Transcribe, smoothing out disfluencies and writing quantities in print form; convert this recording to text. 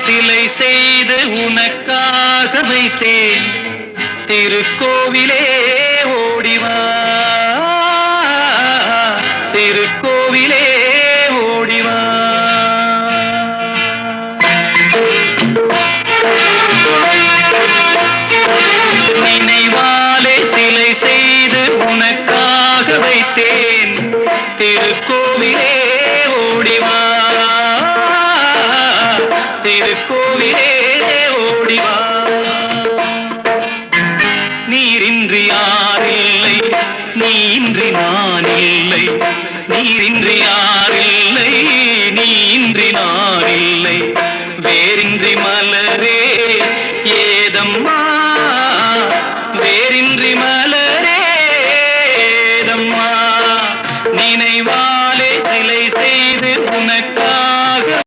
சிலை செய்து உனக்காக வைத்தேன் திருக்கோவிலே ஓடிவா திருக்கோவிலே ஓடிவா நினைவாலே சிலை செய்து உனக்காக வைத்தேன் திருக்கோவிலே ஓடிவா திருக்கோவிலே ஓடிவா நீரின்றி யாரில்லை நீ இன்றி நான் இல்லை நீரின்றி யார்